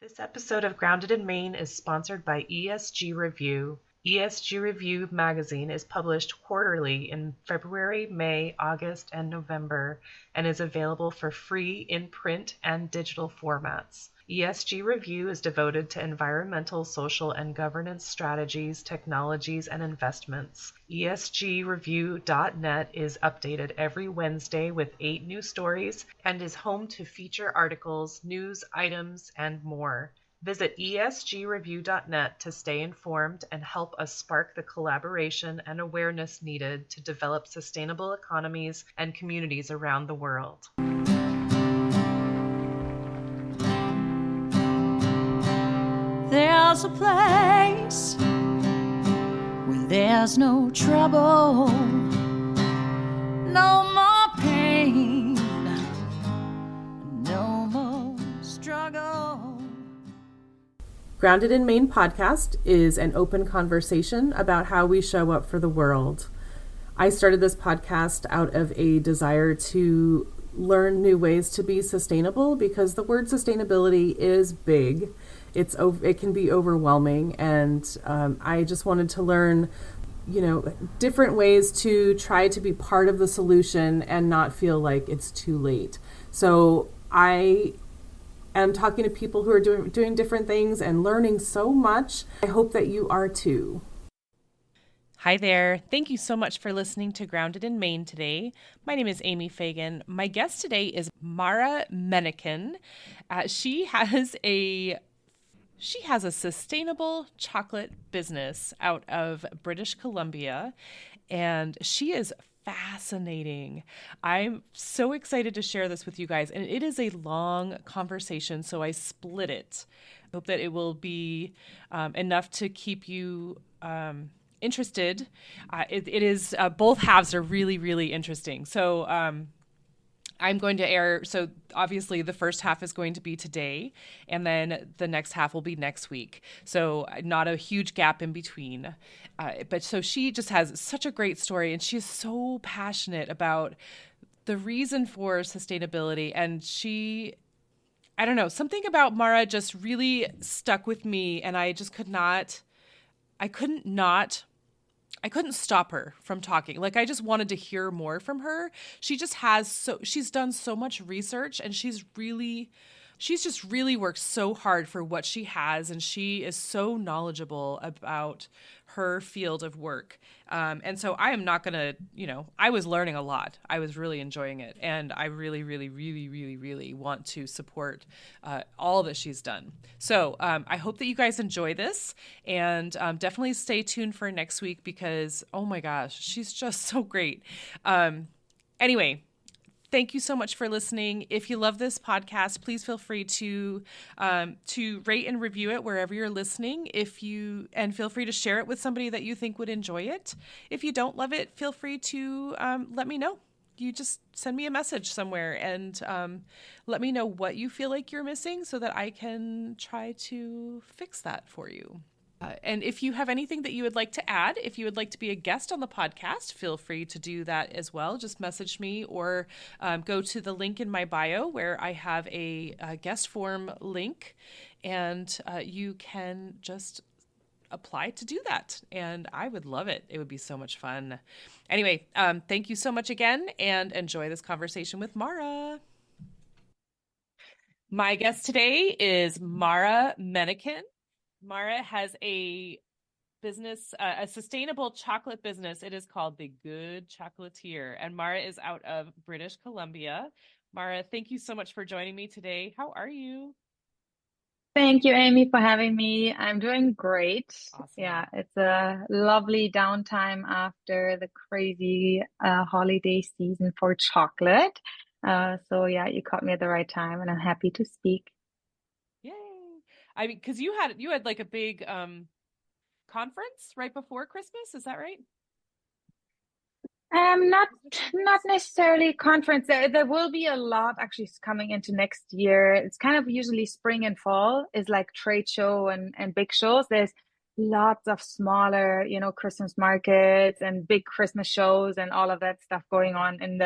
This episode of Grounded in Maine is sponsored by ESG Review. ESG Review magazine is published quarterly in February, May, August, and November, and is available for free in print and digital formats. ESG Review is devoted to environmental, social, and governance strategies, technologies, and investments. ESGreview.net is updated every Wednesday with 8 new stories and is home to feature articles, news items, and more. Visit esgreview.net to stay informed and help us spark the collaboration and awareness needed to develop sustainable economies and communities around the world. There's a place where there's no trouble, no more pain, no more struggle. Grounded in Maine podcast is an open conversation about how we show up for the world. I started this podcast out of a desire to learn new ways to be sustainable because the word sustainability is big. It can be overwhelming, and I just wanted to learn, different ways to try to be part of the solution and not feel like it's too late. So I am talking to people who are doing different things and learning so much. I hope that you are too. Hi there. Thank you so much for listening to Grounded in Maine today. My name is Amy Fagan. My guest today is Mara Mennicken. She has a sustainable chocolate business out of British Columbia, and she is fascinating. I'm so excited to share this with you guys, and it is a long conversation, so I split it. I hope that it will be enough to keep you interested. It is both halves are really, really interesting. So I'm going to air. So obviously the first half is going to be today, and then the next half will be next week. So not a huge gap in between. But so she just has such a great story, and she is so passionate about the reason for sustainability. And I don't know, something about Mara just really stuck with me, and I just I couldn't stop her from talking. Like, I just wanted to hear more from her. She just she's done so much research, and she's just really worked so hard for what she has, and she is so knowledgeable about her field of work. And so I am not going to, I was learning a lot. I was really enjoying it. And I really, really, really, really, really want to support all that she's done. So I hope that you guys enjoy this, and definitely stay tuned for next week because, oh my gosh, she's just so great. Anyway, thank you so much for listening. If you love this podcast, please feel free to rate and review it wherever you're listening. And feel free to share it with somebody that you think would enjoy it. If you don't love it, feel free to let me know. You just send me a message somewhere and let me know what you feel like you're missing so that I can try to fix that for you. And if you have anything that you would like to add, if you would like to be a guest on the podcast, feel free to do that as well. Just message me or go to the link in my bio where I have a guest form link, and you can just apply to do that. And I would love it. It would be so much fun. Anyway, thank you so much again, and enjoy this conversation with Mara. My guest today is Mara Mennicken. Mara has a business, a sustainable chocolate business. It is called the GOOD Chocolatier, and Mara is out of British Columbia. Mara, thank you so much for joining me today. How are you? Thank you, Amy, for having me. I'm doing great. Awesome. Yeah, it's a lovely downtime after the crazy holiday season for chocolate. So yeah, you caught me at the right time, and I'm happy to speak. Yay! I mean, because you had like a big conference right before Christmas, is that right? Not necessarily conference. There will be a lot actually coming into next year. It's kind of usually spring and fall is like trade show and big shows. There's lots of smaller, Christmas markets and big Christmas shows and all of that stuff going Okay. on in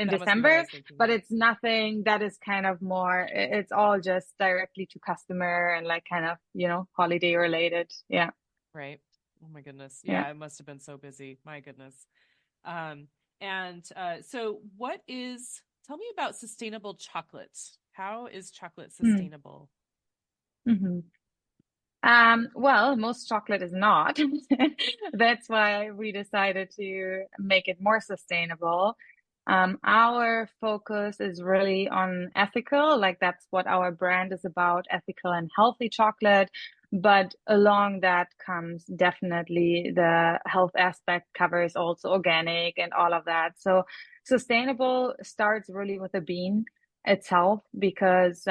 That must be what I December, was thinking but of. it's nothing that is kind of more, it's all just directly to customer and like kind of, holiday related. Yeah. Right. Oh my goodness. Yeah. Yeah, it must have been so busy. My goodness. Um, so tell me about sustainable chocolate. How is chocolate Mm. sustainable? hmm well, most chocolate is not. That's why we decided to make it more sustainable. Our focus is really on ethical, like that's what our brand is about, ethical and healthy chocolate. But along that comes definitely the health aspect, covers also organic and all of that. So sustainable starts really with the bean itself because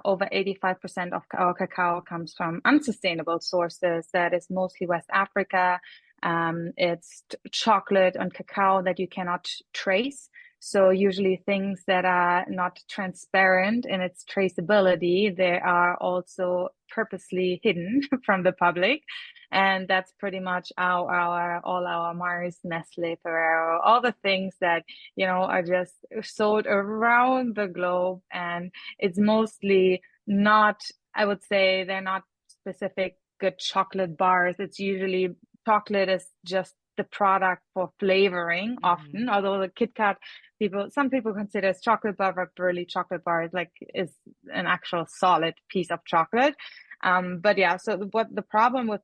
over 85% of our cacao comes from unsustainable sources. That is mostly West Africa. It's chocolate and cacao that you cannot trace. So usually things that are not transparent in its traceability, they are also purposely hidden from the public. And that's pretty much our all our Mars, Nestle, Ferrero, all the things that are just sold around the globe. And it's mostly not, I would say, they're not specific good chocolate bars. It's usually chocolate is just the product for flavoring Mm-hmm. often, although the Kit Kat some people consider as chocolate bar, but really chocolate bar is like is an actual solid piece of chocolate. But yeah, so what the problem with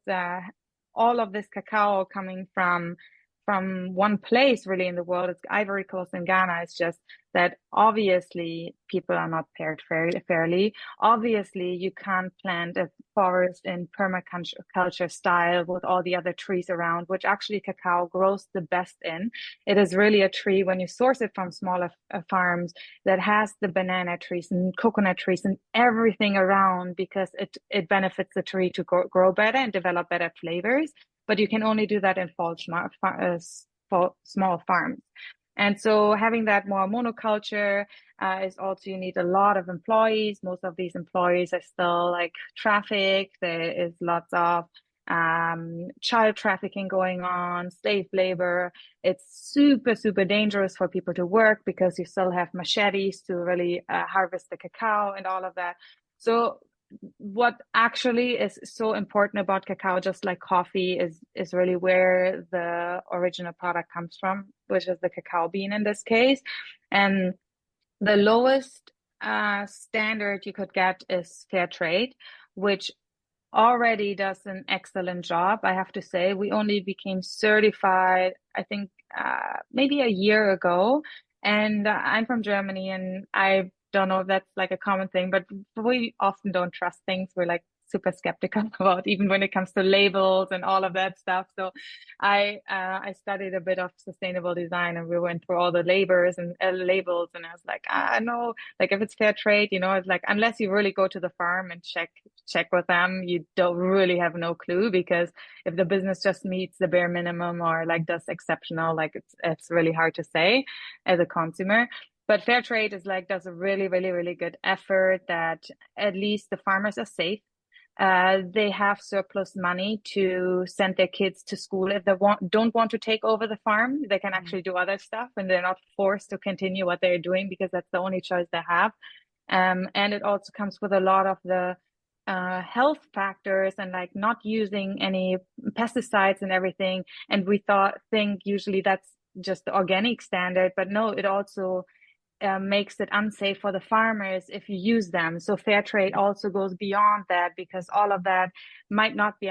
all of this cacao coming from one place really in the world, it's Ivory Coast and Ghana. It's just that obviously people are not paired fairly. Obviously, you can't plant a forest in permaculture style with all the other trees around, which actually cacao grows the best in. It is really a tree when you source it from smaller farms that has the banana trees and coconut trees and everything around because it benefits the tree to grow better and develop better flavors. But you can only do that in small farms. And so having that more monoculture is also, you need a lot of employees. Most of these employees are still like trafficked. There is lots of child trafficking going on, slave labor. It's super, super dangerous for people to work because you still have machetes to really harvest the cacao and all of that. So what actually is so important about cacao, just like coffee, is really where the original product comes from, which is the cacao bean in this case. And the lowest standard you could get is fair trade, which already does an excellent job, I have to say. We only became certified, I think, maybe a year ago. And I'm from Germany, and I don't know if that's like a common thing, but we often don't trust things. We're like super skeptical about even when it comes to labels and all of that stuff. So I studied a bit of sustainable design, and we went through all the labels, and I was like, no, like if it's fair trade, it's like unless you really go to the farm and check with them, you don't really have no clue, because if the business just meets the bare minimum or like does exceptional, like it's really hard to say as a consumer. But fair trade is like does a really, really, really good effort that at least the farmers are safe. They have surplus money to send their kids to school. If they don't want to take over the farm, they can Mm-hmm. actually do other stuff, and they're not forced to continue what they're doing because that's the only choice they have. And it also comes with a lot of the health factors and like not using any pesticides and everything. And we think usually that's just the organic standard, but no, it also makes it unsafe for the farmers if you use them. So fair trade also goes beyond that, because all of that might be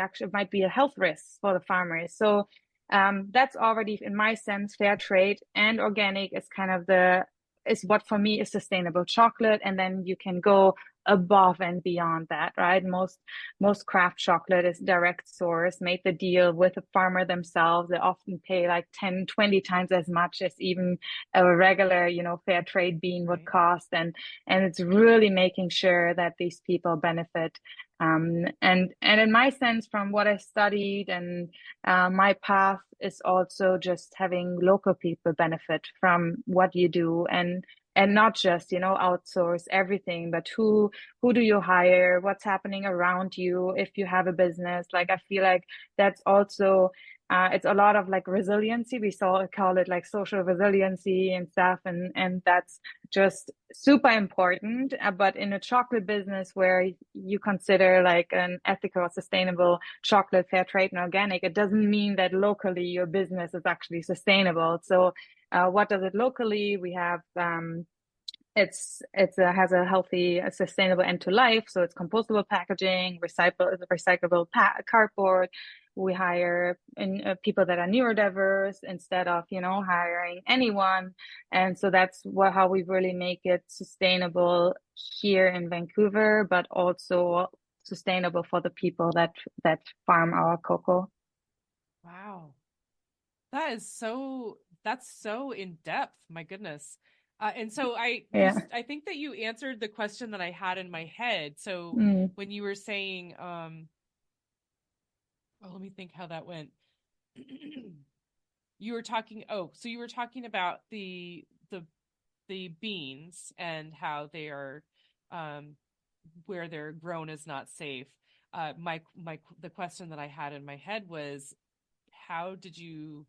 a health risk for the farmers. So that's already, in my sense, fair trade and organic is kind of is what for me is sustainable chocolate. And then you can go above and beyond that, right? Most craft chocolate is direct source, made the deal with the farmer themselves. They often pay like 10, 20 times as much as even a regular, fair trade bean would Right. cost. And it's really making sure that these people benefit. And in my sense, from what I studied and my path is also just having local people benefit from what you do. And and not just, outsource everything, but who do you hire? What's happening around you if you have a business? Like, I feel like that's also it's a lot of like resiliency. We call it like social resiliency and stuff, and that's just super important. But in a chocolate business where you consider like an ethical, sustainable chocolate, fair trade, and organic, it doesn't mean that locally your business is actually sustainable. So, what does it locally? We have has a healthy, sustainable end to life. So it's compostable packaging, recyclable cardboard. We hire people that are neurodiverse instead of hiring anyone, and so that's how we really make it sustainable here in Vancouver, but also sustainable for the people that farm our cocoa. Wow, that's so in depth. My goodness. And so I think that you answered the question that I had in my head. So when you were saying, let me think how that went. You were talking about the beans and how they are, where they're grown is not safe. The question that I had in my head was, how did you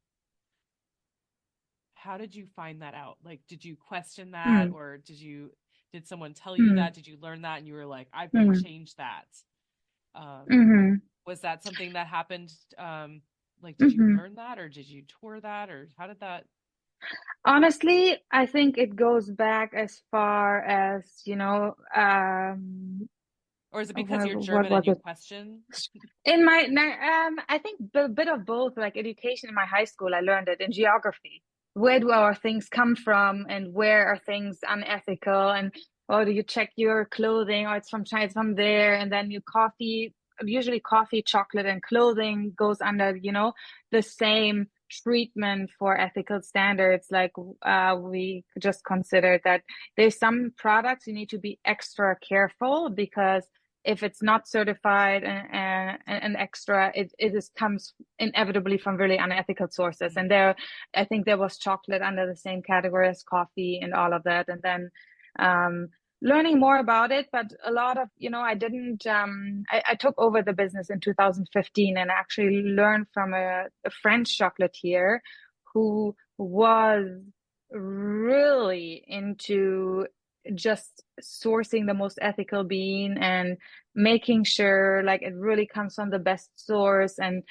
find that out? Like, did you question that, or did someone tell you that? Did you learn that and you were like, I've got to change that? Was that something that happened? Like, did you learn that, or did you tour that, or how did that? Honestly, I think it goes back as far as, or is it because you're German and you question? I think a bit of both. Like education in my high school, I learned it in geography. Where do our things come from, and where are things unethical? And or do you check your clothing? Or it's from China, it's from there, and then usually coffee, chocolate, and clothing goes under, the same treatment for ethical standards. Like we just considered that there's some products you need to be extra careful, because if it's not certified and extra, it just comes inevitably from really unethical sources. And I think there was chocolate under the same category as coffee and all of that. And then learning more about it, but a lot of, I didn't, I took over the business in 2015 and actually learned from a French chocolatier who was really into just sourcing the most ethical bean and making sure like it really comes from the best source. And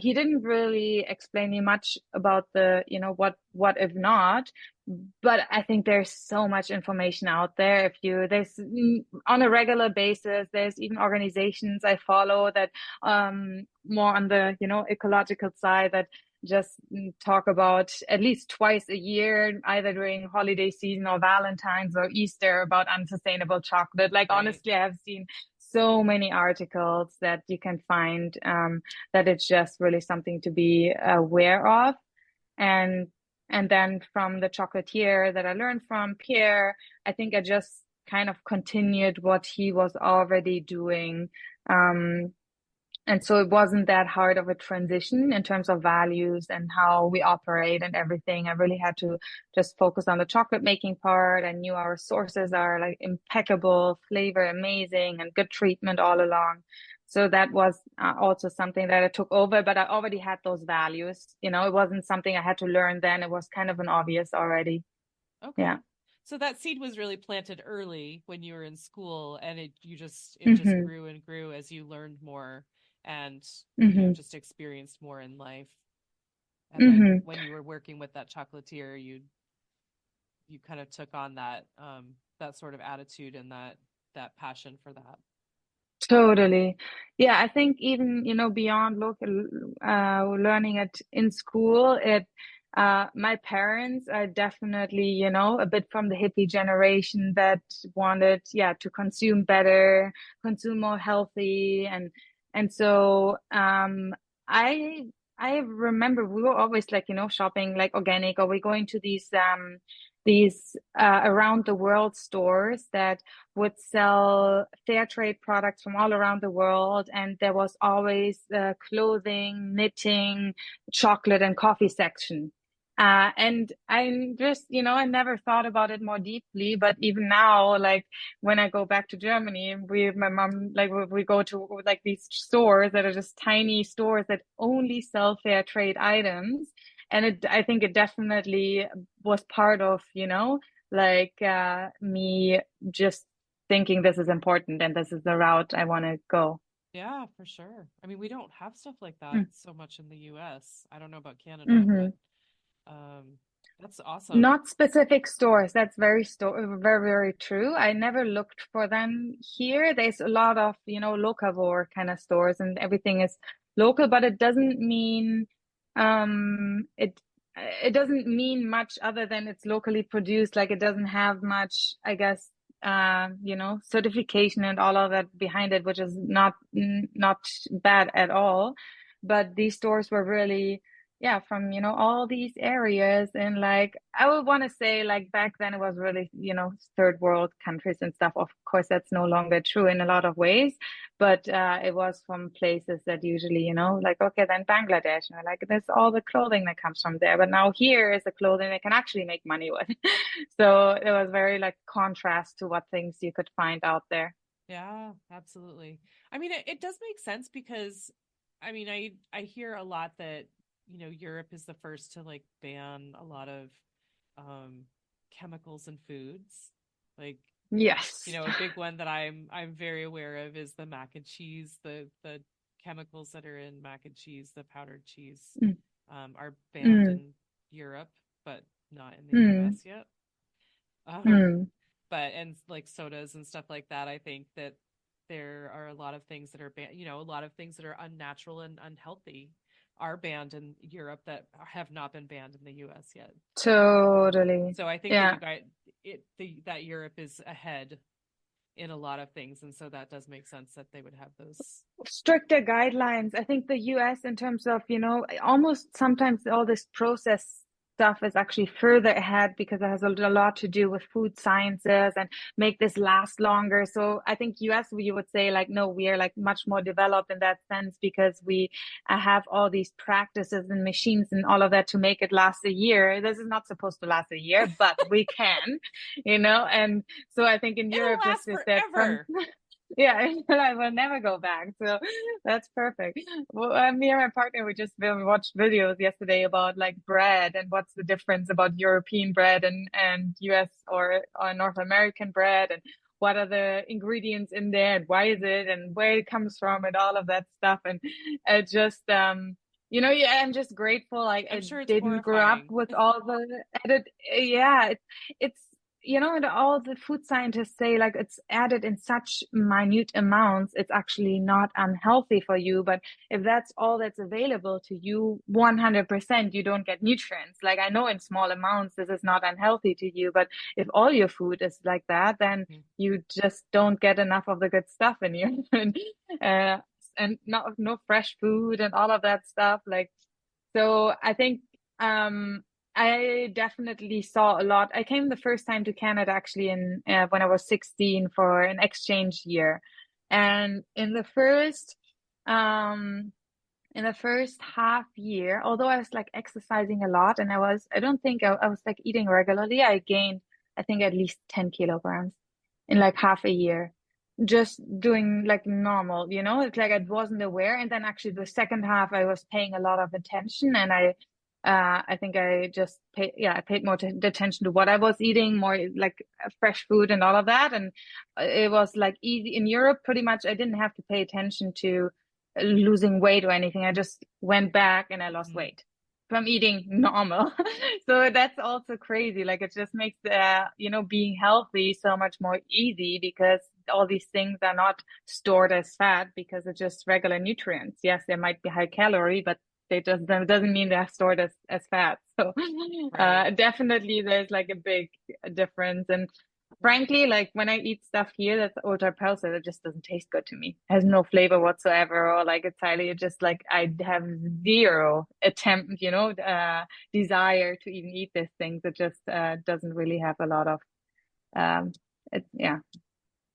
he didn't really explain me much about the what if not, but I think there's so much information out there. There's on a regular basis, there's even organizations I follow that more on the ecological side that just talk about at least twice a year, either during holiday season or Valentine's or Easter, about unsustainable chocolate. Like, right. Honestly, I have seen so many articles that you can find that it's just really something to be aware of. And then from the chocolatier that I learned from, Pierre, I think I just kind of continued what he was already doing. And so it wasn't that hard of a transition in terms of values and how we operate and everything. I really had to just focus on the chocolate making part. I knew our sources are like impeccable, flavor amazing, and good treatment all along. So that was also something that I took over, but I already had those values. It wasn't something I had to learn then. It was kind of an obvious already. Okay. Yeah. So that seed was really planted early when you were in school, and it just grew and grew as you learned more and just experienced more in life. And then when you were working with that chocolatier, you kind of took on that that sort of attitude and that passion for that. Totally. Yeah, I think even, beyond local learning it in school, my parents are definitely, a bit from the hippie generation that wanted, to consume better, consume more healthy. And so I remember we were always like, shopping like organic, or we going to these around the world stores that would sell fair trade products from all around the world. And there was always clothing, knitting, chocolate, and coffee section. And I just, I never thought about it more deeply, but even now, like when I go back to Germany, my mom, like we go to like these stores that are just tiny stores that only sell fair trade items. And I think it definitely was part of, like me just thinking this is important and this is the route I want to go. Yeah, for sure. I mean, we don't have stuff like that Mm. so much in the US. I don't know about Canada, Mm-hmm. but that's awesome. Not specific stores. That's very, very true. I never looked for them here. There's a lot of, locavore kind of stores and everything is local, but it doesn't mean it doesn't mean much other than it's locally produced. Like it doesn't have much, I guess, certification and all of that behind it, which is not bad at all. But these stores were really yeah, from, all these areas. And like, I would want to say, like, back then it was really, third world countries and stuff. Of course, that's no longer true in a lot of ways, but it was from places that usually, like, okay, then Bangladesh, and like, there's all the clothing that comes from there. But now here is the clothing they can actually make money with. So it was very like contrast to what things you could find out there. Yeah, absolutely. I mean, it does make sense because I mean, I hear a lot that, Europe is the first to like ban a lot of um chemicals in foods. Like, Yes. a big one that I'm very aware of is the mac and cheese, the chemicals that are in mac and cheese, the powdered cheese, Mm, are banned mm, in Europe, but not in the mm, US yet. Um, mm. but and like sodas and stuff like that, I think that there are a lot of things that are banned, a lot of things that are unnatural and unhealthy are banned in Europe that have not been banned in the US yet. Totally. So I think that Yeah. you guys that Europe is ahead in a lot of things, and so that does make sense that they would have those. Stricter guidelines. I think the US, in terms of, almost sometimes all this process stuff is actually further ahead because it has a lot to do with food sciences and make this last longer. So I think US, you would say like, no, we are like much more developed in that sense because we have all these practices and machines and all of that to make it last a year. This is not supposed to last a year, but we can, and so I think in It'll Europe, just last is that from forever. yeah, I will never go back. So that's perfect. Well, me and my partner, we just watched videos yesterday about like bread and what's the difference about European bread and US or North American bread and what are the ingredients in there and why is it and where it comes from and all of that stuff. And it just, yeah, I'm just grateful. Like I'm I sure it's didn't grow up horrifying. with all the added, yeah, it's and all the food scientists say like it's added in such minute amounts, it's actually not unhealthy for you. But if that's all that's available to you, 100%, you don't get nutrients. Like I know in small amounts, this is not unhealthy to you, but if all your food is like that, then you just don't get enough of the good stuff in you. uh, and no fresh food and all of that stuff. Like so I think I definitely saw a lot. I came the first time to Canada actually in when I was 16 for an exchange year. And um in the first half year, although I was like exercising a lot and I don't think I was like eating regularly, I gained I think at least 10 kilograms in like half a year. Just doing like normal, it's like I wasn't aware. And then actually the second half I was paying a lot of attention and I think I just I paid more attention to what I was eating, more like fresh food and all of that. And it was like easy in Europe, pretty much. I didn't have to pay attention to losing weight or anything. I just went back and I lost Mhm. weight from eating normal. So that's also crazy. Like it just makes being healthy so much more easy because all these things are not stored as fat because it's just regular nutrients. Yes, they might be high calorie, but they just that doesn't mean they're stored as fat. So Right. definitely there's like a big difference. And frankly, like when I eat stuff here that's ultra processed, it just doesn't taste good to me. It has no flavor whatsoever, or like it's highly just like I have zero attempt, desire to even eat these things. It just doesn't really have a lot of um, yeah,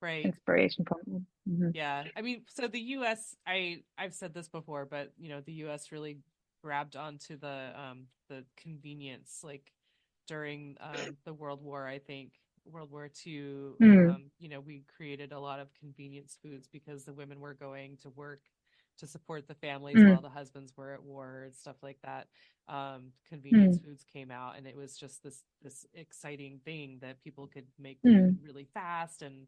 Right. inspiration from me. Yeah. I mean, so the US, I've said this before, but the US really grabbed onto the convenience, like during the World War, I think World War II. Mm, We created a lot of convenience foods because the women were going to work to support the families while mm, the husbands were at war and stuff like that. Convenience mm, foods came out, and it was just this exciting thing that people could make food mm, really fast, and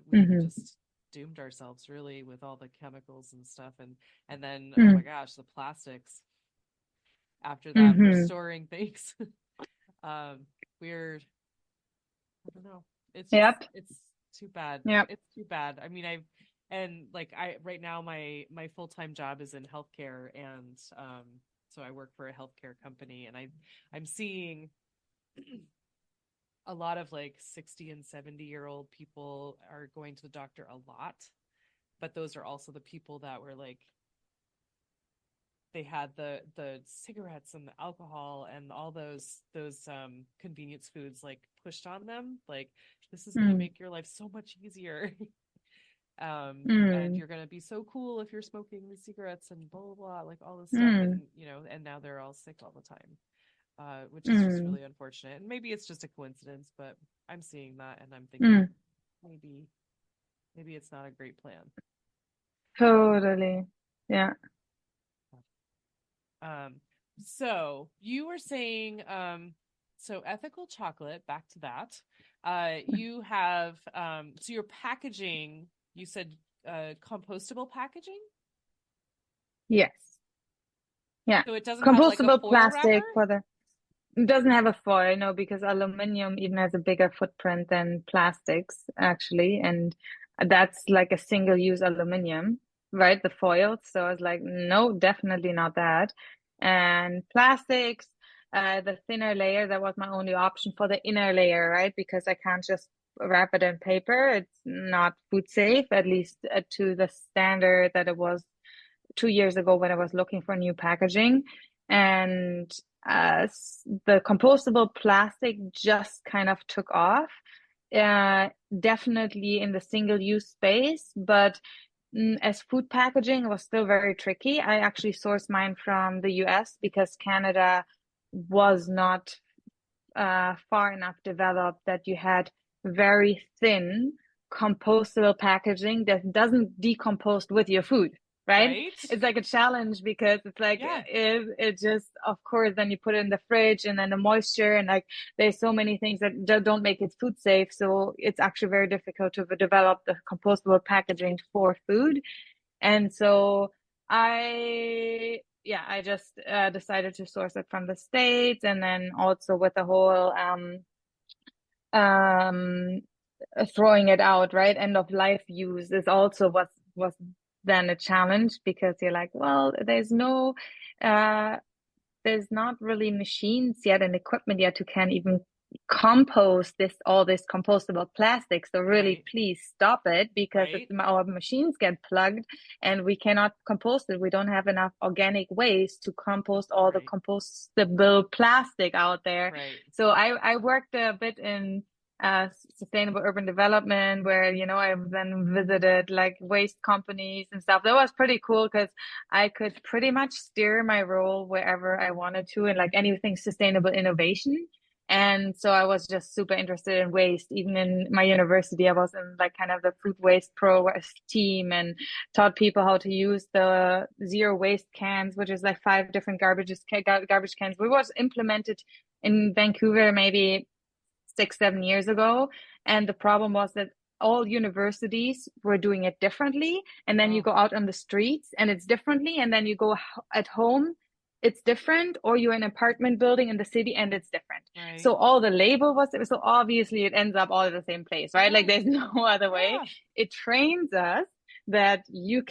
we mm, just doomed ourselves really with all the chemicals and stuff, and then oh my mm, gosh, the plastics after that for mm. storing things. um we're I don't know, Yep, it's too bad. yep. It's too bad. I mean, I right now my full-time job is in healthcare, and so I work for a healthcare company, and I'm seeing a lot of like 60 and 70-year-old people are going to the doctor a lot, but those are also the people that were like, they had the cigarettes and the alcohol and all those convenience foods like pushed on them, like this is going to Mm, make your life so much easier. And mm, you're going to be so cool if you're smoking these cigarettes and blah blah blah, like all this stuff, mm, and and now they're all sick all the time, which is just mm, really unfortunate, and maybe it's just a coincidence, but I'm seeing that and I'm thinking mm. maybe it's not a great plan. Totally. Yeah. Um, so you were saying, so ethical chocolate, back to that. You have, so your packaging, you said, compostable packaging? Yes. Yeah. So it doesn't have like a Compostable foil wrapper? plastic for the It doesn't have a foil, no, because aluminum even has a bigger footprint than plastics, actually. And that's like a single-use aluminum, right? The foil. So I was like, no, definitely not that. And plastics, the thinner layer, that was my only option for the inner layer, right? Because I can't just wrap it in paper. It's not food safe, at least to the standard that it was 2 years ago when I was looking for new packaging. And the compostable plastic just kind of took off. Definitely in the single-use space, but as food packaging was still very tricky. I actually sourced mine from the US because Canada was not far enough developed that you had very thin compostable packaging that doesn't decompose with your food, right? Right? It's like a challenge because it's like Yeah, it just, of course, then you put it in the fridge and then the moisture and like there's so many things that don't make it food safe. So it's actually very difficult to develop the compostable packaging for food. And so I just decided to source it from the States, and then also with the whole um, throwing it out, right? End of life use is also was then a challenge because you're like, well, uh, there's not really machines yet and equipment yet to can even compost all this compostable plastic. So really, right, please stop it because right, our machines get plugged and we cannot compost it. We don't have enough organic waste to compost all the right, compostable plastic out there. right, So I worked a bit in sustainable urban development where, I've then visited like waste companies and stuff. That was pretty cool because I could pretty much steer my role wherever I wanted to and like anything sustainable innovation. And so I was just super interested in waste. Even in my university, I was in like kind of the food waste pro team and taught people how to use the zero waste cans, which is like 5 different garbage cans. We was implemented in Vancouver maybe 6, 7 years ago. And the problem was that all universities were doing it differently. And then you oh, go out on the streets and it's differently. And then you go at home, it's different. Or you're in an apartment building in the city and it's different. right, So all the label was, so obviously it ends up all at the same place, right? yeah, Like there's no other way. yeah, It trains us that you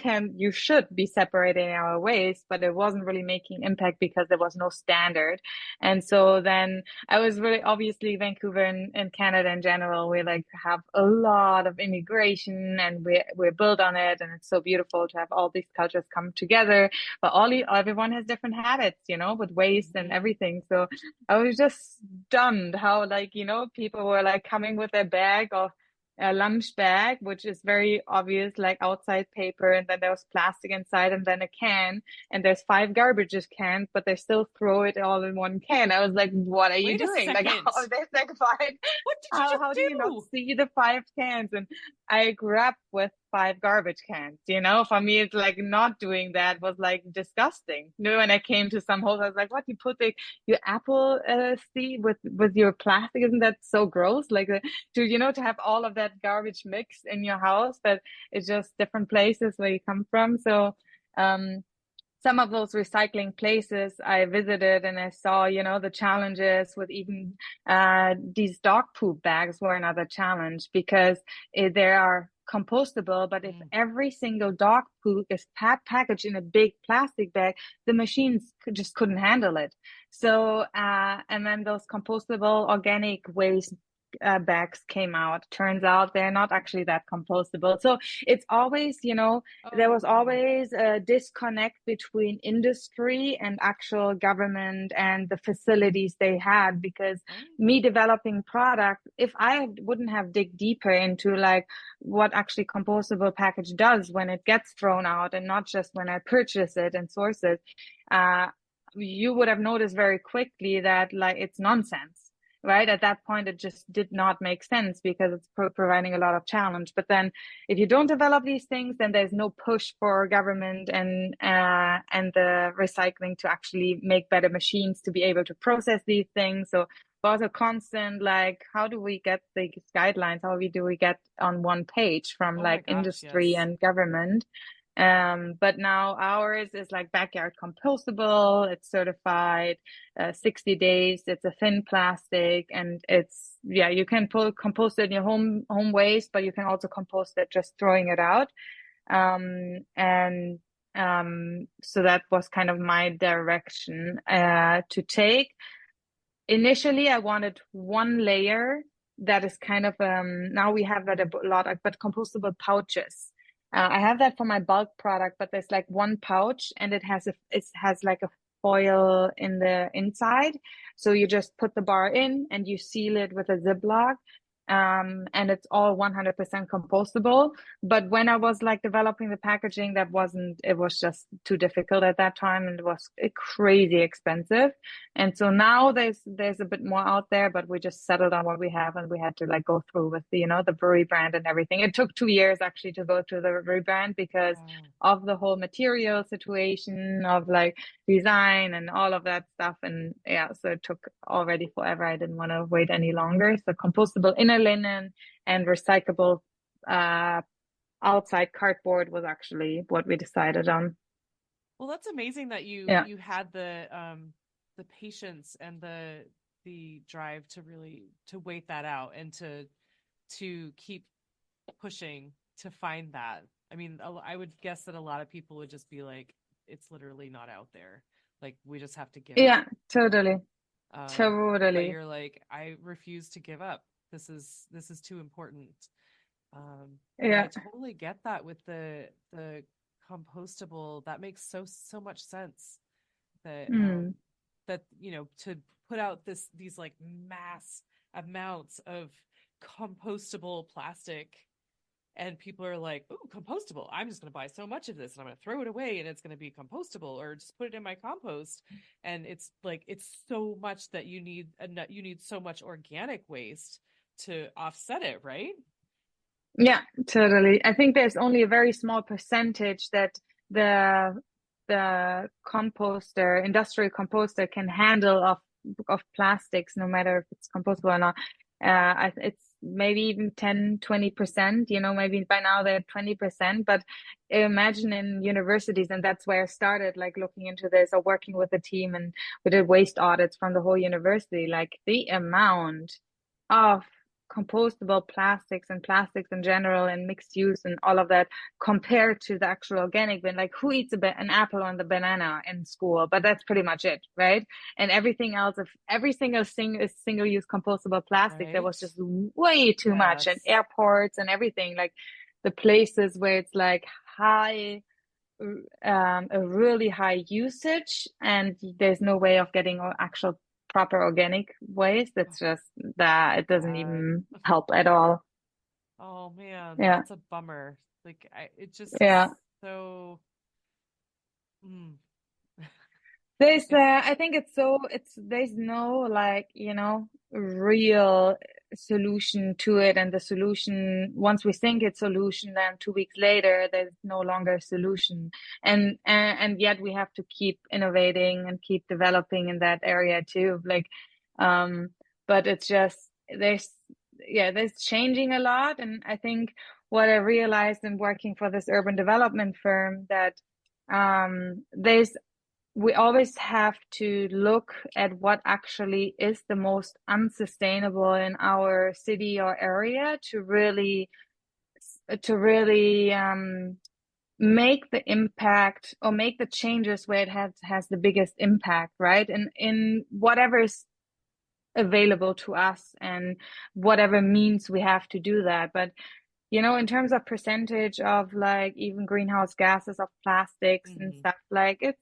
should be separating our waste, but it wasn't really making impact because there was no standard. And so then I was really, obviously Vancouver and Canada in general, we like have a lot of immigration and we're built on it, and it's so beautiful to have all these cultures come together. But everyone has different habits, with waste and mhm, everything. So I was just stunned how, like, people were like coming with their bag of a lunch bag, which is very obvious, like outside paper, and then there's plastic inside, and then a can, and there's 5 garbage cans, but they still throw it all in one can. I was like, what are you Wait a doing? Like, second. how, there's like five. What did you just How do you not do? see the 5 cans? And I grew up with 5 garbage cans. For me, it's like not doing that was like disgusting. When I came to some house, I was like, what? You put your apple seed with your plastic? Isn't that so gross? Like, to have all of that garbage mix in your house, but it's just different places where you come from. So, um, some of those recycling places I visited and I saw, the challenges with even these dog poop bags were another challenge because they are compostable. But if every single dog poop is packaged in a big plastic bag, the machines just couldn't handle it. So, and then those compostable organic waste bags came out. Turns out they're not actually that compostable. So it's always, there was Oh, always a disconnect between industry and actual government and the facilities they had, because oh, me developing product, if I wouldn't have dig deeper into like what actually compostable package does when it gets thrown out and not just when I purchase it and source it, you would have noticed very quickly that like it's nonsense. Right at that point, it just did not make sense because it's providing a lot of challenge. But then, if you don't develop these things, then there's no push for government and the recycling to actually make better machines to be able to process these things. So, was a constant like, how do we get these guidelines? Do we get on one page from oh my like gosh, industry yes. and government? But now ours is like backyard compostable. It's certified 60 days. It's a thin plastic, and you can compost it in your home waste, but you can also compost it just throwing it out. And so that was kind of my direction to take. Initially, I wanted one layer that is kind of now we have that a lot, but compostable pouches. I have that for my bulk product, but there's like one pouch and it has like a foil in the inside. So you just put the bar in and you seal it with a Ziploc. And it's all 100% compostable. But when I was like developing the packaging, it was just too difficult at that time, and it was crazy expensive. And so now there's a bit more out there, but we just settled on what we have, and we had to like go through with the rebrand and everything. It took 2 years actually to go through the rebrand because Wow. of the whole material situation of like design and all of that stuff. And yeah, so it took already forever. I didn't want to wait any longer. So compostable inner linen and recyclable outside cardboard was actually what we decided on. Well, that's amazing that you Yeah. you had the patience and the drive to really to wait that out and to keep pushing to find that. I mean, I would guess that a lot of people would just be like, it's literally not out there. Like we just have to give Yeah, up. totally. But Totally. you're like, I refuse to give up. This is too important. And I Yeah. totally get that with the compostable. That makes so much sense. That Mm. that to put out these like mass amounts of compostable plastic, and people are like, "Ooh, compostable! I'm just going to buy so much of this, and I'm going to throw it away, and it's going to be compostable, or just put it in my compost." And it's like it's so much that you need so much organic waste to offset it, right? Yeah, totally. I think there's only a very small percentage that the the industrial composter can handle of plastics, no matter if it's compostable or not. It's maybe even 10, 20%, maybe by now they're 20%, but imagine in universities, and that's where I started like looking into this or working with a team, and we did waste audits from the whole university, like the amount of compostable plastics in general and mixed use and all of that compared to the actual organic bin. Like who eats an apple or the banana in school? But that's pretty much it, right? And everything else, if every single thing is single use compostable plastic, that Right? was just way too much. And Yes. airports and everything, like the places where it's like a really high usage, and there's no way of getting actual proper organic waste. It's just that it doesn't Sad. even help at all. Oh man, Yeah, that's a bummer. Like it just is yeah. so mm, I think there's no like, real solution to it. And the solution, once we think it's solution, then 2 weeks later, there's no longer a solution. And yet we have to keep innovating and keep developing in that area too. Like, um, but it's just, there's changing a lot. And I think what I realized in working for this urban development firm that, there's we always have to look at what actually is the most unsustainable in our city or area to really make the impact or make the changes where it has the biggest impact, right? And in whatever is available to us and whatever means we have to do that. But in terms of percentage of like even greenhouse gases of plastics and mhm. stuff, like it's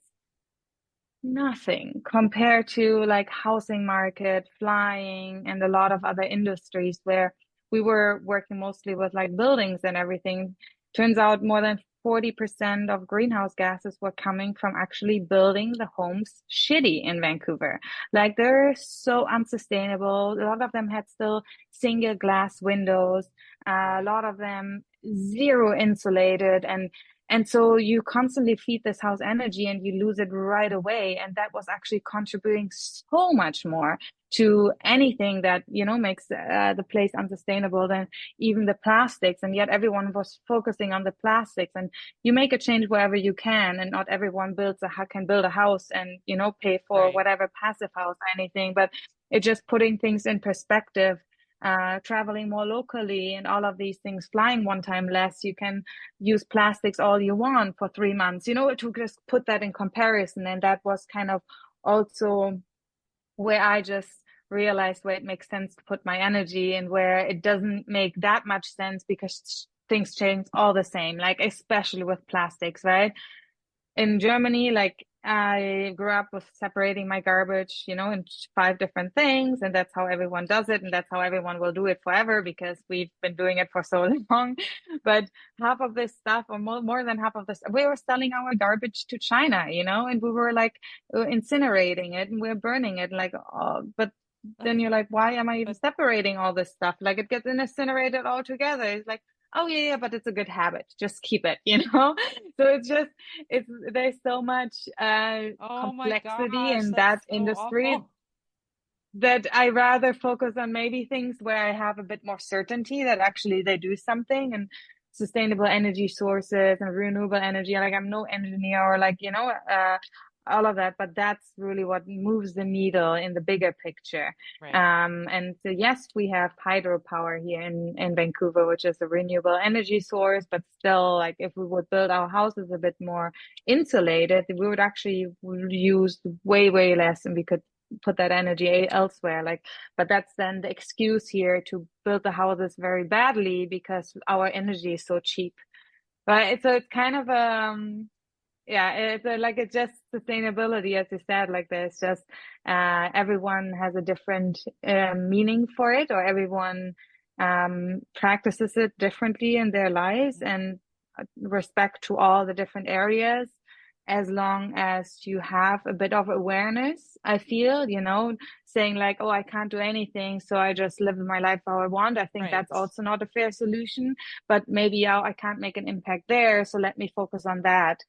nothing compared to like housing market, flying, and a lot of other industries where we were working mostly with like buildings and everything. Turns out more than 40% of greenhouse gases were coming from actually building the homes shitty in Vancouver. Like they're so unsustainable. A lot of them had still single glass windows, a Right. lot of them zero insulated, and so you constantly feed this house energy and you lose it right away. And that was actually contributing so much more to anything that, makes the place unsustainable than even the plastics. And yet everyone was focusing on the plastics. And you make a change wherever you can. And not everyone can build a house and, pay for Right. whatever passive house or anything. But it's just putting things in perspective, traveling more locally and all of these things, flying one time less. You can use plastics all you want for 3 months, to just put that in comparison. And that was kind of also where I just realized where it makes sense to put my energy and where it doesn't make that much sense because things change all the same, like especially with plastics, right? In Germany, like I grew up with separating my garbage, in 5 different things, and that's how everyone does it, and that's how everyone will do it forever because we've been doing it for so long. But half of this stuff, or more than half of this, we were selling our garbage to China, and we were like incinerating it and we're burning it, like, but then you're like, why am I even But separating all this stuff? Like it gets incinerated all together. It's like, oh yeah, but it's a good habit. Just keep it, So there's so much oh my complexity gosh, in that's that so industry awful. that I rather focus on maybe things where I have a bit more certainty that actually they do something, and sustainable energy sources and renewable energy. Like I'm no engineer or like, all of that, but that's really what moves the needle in the bigger picture. Right. And so yes, we have hydropower here in Vancouver, which is a renewable energy source, but still, like if we would build our houses a bit more insulated, we would actually use way, way less, and we could put that energy elsewhere. Like, but that's then the excuse here to build the houses very badly because our energy is so cheap. Right. So it's kind of yeah, it's just sustainability, as you said. Like there's just everyone has a different meaning for it, or everyone practices it differently in their lives, and respect to all the different areas. As long as you have a bit of awareness, I feel, saying like, oh, I can't do anything, so I just live my life how I want. I think Right. that's also not a fair solution. But maybe, yeah, I can't make an impact there, so let me focus on that,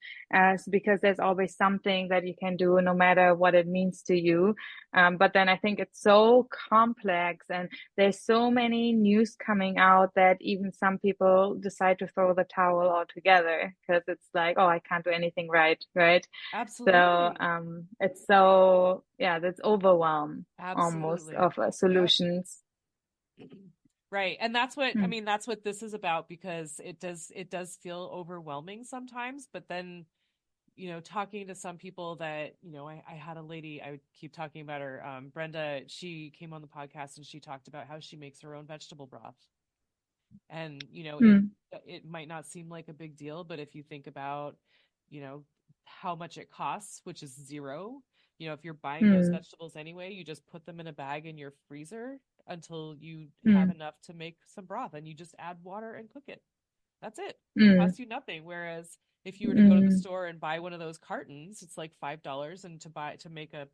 because there's always something that you can do, no matter what it means to you. But then I think it's so complex, and there's so many news coming out that even some people decide to throw the towel altogether because it's like, oh, I can't do anything right, right? So Absolutely. it's so, yeah, that's overwhelm almost Absolutely. of Yep. solutions. Right. And that's what I Mm. mean, that's what this is about, because it does feel overwhelming sometimes, but then, talking to some people that, I had a lady, I would keep talking about her, Brenda, she came on the podcast and she talked about how she makes her own vegetable broth. And, Mm. it might not seem like a big deal, but if you think about, you know, how much it costs, which is zero, if you're buying those Mm. vegetables anyway, you just put them in a bag in your freezer until you have Mm. enough to make some broth, and you just add water and cook it. That's it. It Mm. costs you nothing. Whereas if you were to go to the Mm. store and buy one of those cartons, it's like $5. And to make a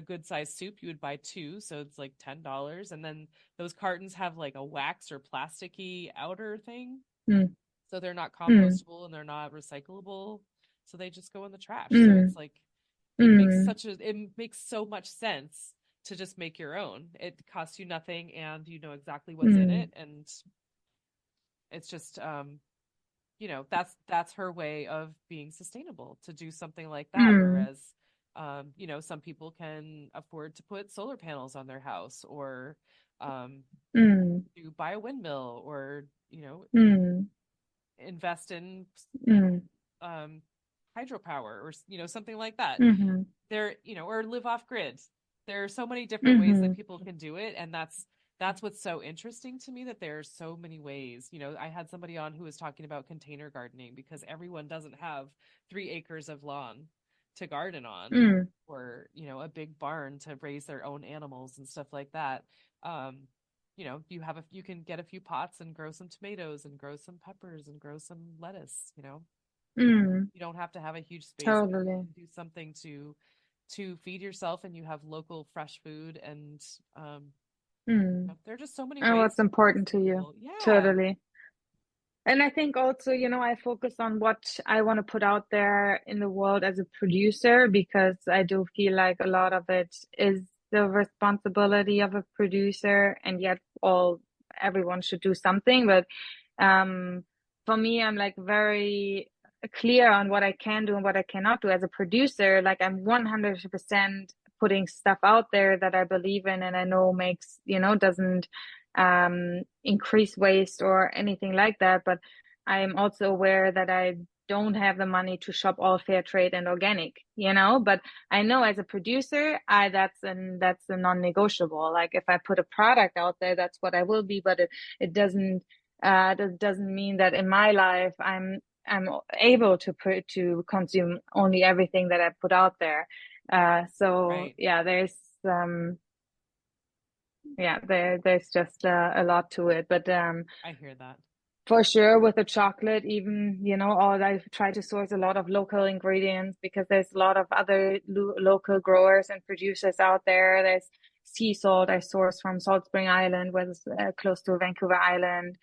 good sized soup, you would buy two. So it's like $10. And then those cartons have like a wax or plasticky outer thing. Mm. So they're not Mm. compostable and they're not recyclable. So they just go in the trash. So it's Mm. like Mm. it makes so much sense to just make your own. It costs you nothing and you know exactly what's in Mm. it. And it's just that's her way of being sustainable, to do something like that. Mm. Whereas some people can afford to put solar panels on their house, or um, Mm. do buy a windmill, or Mm. invest in Mm. um, hydropower, or something like that. Mhm. Or live off grid. There are so many different ways that Mhm. people can do it, and that's what's so interesting to me, that there are so many ways. I had somebody on who was talking about container gardening, because everyone doesn't have 3 acres of lawn to garden on, Mm. or a big barn to raise their own animals and stuff like that. um you can get a few pots and grow some tomatoes and grow some peppers and grow some lettuce. Mm. You don't have to have a huge space, but you Totally. can do something to feed yourself, and you have local fresh food. And Mm. there are just so many And ways what's to be important to you. sustainable. Yeah. Totally. And I think also, I focus on what I want to put out there in the world as a producer, because I do feel like a lot of it is the responsibility of a producer, and yet everyone should do something. But for me, I'm like very clear on what I can do and what I cannot do as a producer. Like I'm 100% putting stuff out there that I believe in and I know doesn't increase waste or anything like that. But I'm also aware that I don't have the money to shop all fair trade and organic, but I know as a producer, that's a non-negotiable. Like if I put a product out there, that's what I will be, but it that doesn't mean that in my life I'm able to consume only everything that I put out there. So Right. yeah, there's just a lot to it, but I hear that. for sure, with the chocolate, even, all I try to source a lot of local ingredients, because there's a lot of other local growers and producers out there. There's sea salt I source from Salt Spring Island, which is close to Vancouver Island.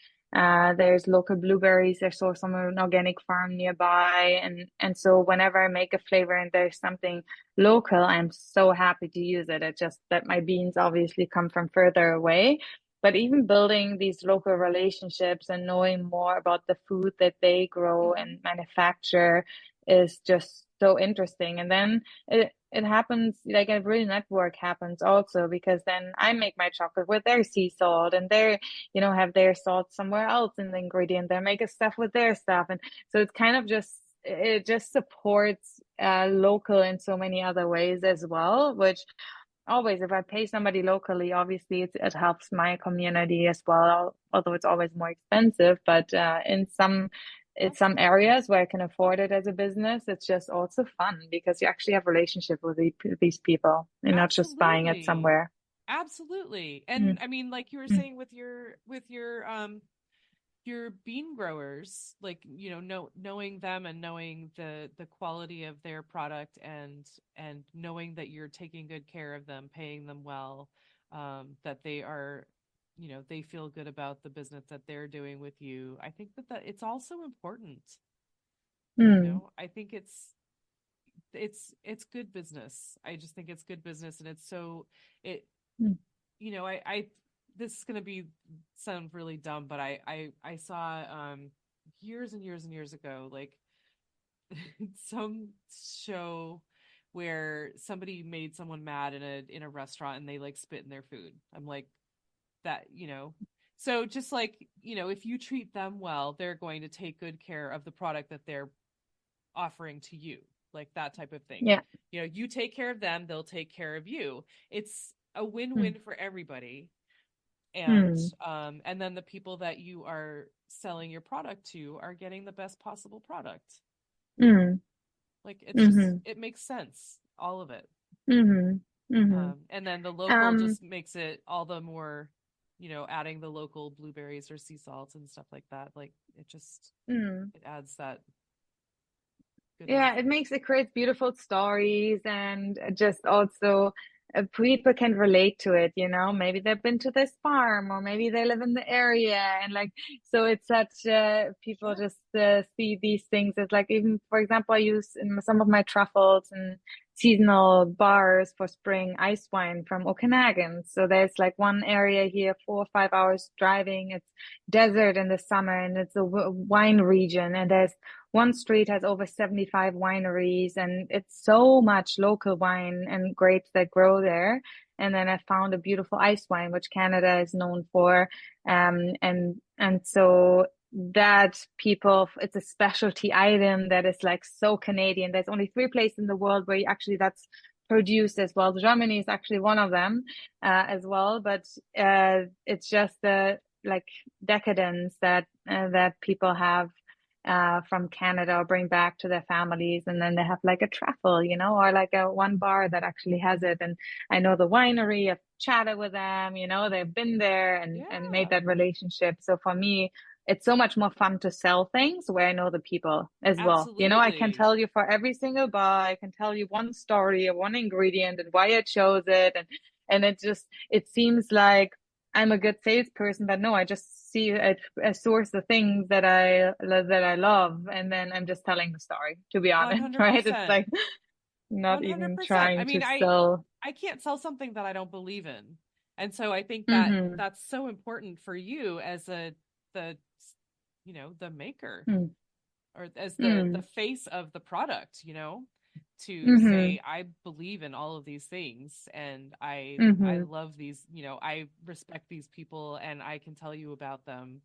There's local blueberries I source from an organic farm nearby, and so whenever I make a flavor and there's something local, I'm so happy to use it. It's just that my beans obviously come from further away. But even building these local relationships and knowing more about the food that they grow Hmm. and manufacture is just so interesting. And then it happens, like a real network happens also, because then I make my chocolate with their sea salt, and they, have their salt somewhere else in the ingredient. They make a stuff with their stuff. And so it's kind of it just supports local in so many other ways as well, which always, if I pay somebody locally, obviously it helps my community as well, although it's always more expensive. But it's some Absolutely. areas where I can afford it as a business. It's just also fun because you actually have a relationship with these people and not just buying it Absolutely. somewhere. Absolutely. Mm. And I mean, like you were Mm. saying with your bean growers, like knowing them and knowing the quality of their product, and knowing that you're taking good care of them, paying them well, that they are, they feel good about the business that they're doing with you. I think that it's also important. Mm. I think it's good business. I just think it's good business, and it's so it Mm. I this is gonna be sound really dumb, but I saw years and years and years ago, like some show where somebody made someone mad in a restaurant, and they like spit in their food. I'm like, that. So just like, if you treat them well, they're going to take good care of the product that they're offering to you, like that type of thing. Yeah. You take care of them, they'll take care of you. It's a Mm. win-win for everybody. and Mm. and then the people that you are selling your product to are getting the best possible product. Mm. Like it's just, Mm. it makes sense, all of it. Mm. Mm. And then the local Um, just makes it all the more, adding the local blueberries or sea salts and stuff like that. Like Mm. it adds that goodness. Yeah, it creates beautiful stories, and just also people can relate to it, maybe they've been to this farm, or maybe they live in the area, and like, so it's such people Sure. just see these things as like, even for example, I use in some of my truffles and seasonal bars for spring ice wine from Okanagan. So there's like one area here, 4 or 5 hours driving. It's desert in the summer, and it's a wine region, and there's one street has over 75 wineries, and it's so much local wine and grapes that grow there. And then I found a beautiful ice wine, which Canada is known for. And so that people, it's a specialty item that is like so Canadian. There's only 3 places in the world where that's produced as well. Germany is actually one of them as well, but it's just the like decadence that people have from Canada, or bring back to their families. And then they have like a truffle, or like a one bar that actually has it. And I know the winery, I've chatted with them, they've been there and made Yeah, that relationship. So for me, it's so much more fun to sell things where I know the people as well. I can absolutely. tell you for every single bar, I can tell you one story or one ingredient and why I chose it. And it seems like I'm a good salesperson, but no, I just see a source of things that I love, and then I'm just telling the story, to be honest, right? It's 100%. like not even 100%. I trying to mean, sell. I can't sell something that I don't believe in. And so I think that Mm-hmm. that's so important for you as the the maker, Mm. or as the Mm. face of the product, to Mm-hmm. say I believe in all of these things, and I Mm-hmm. love these, I respect these people, and I can tell you about them.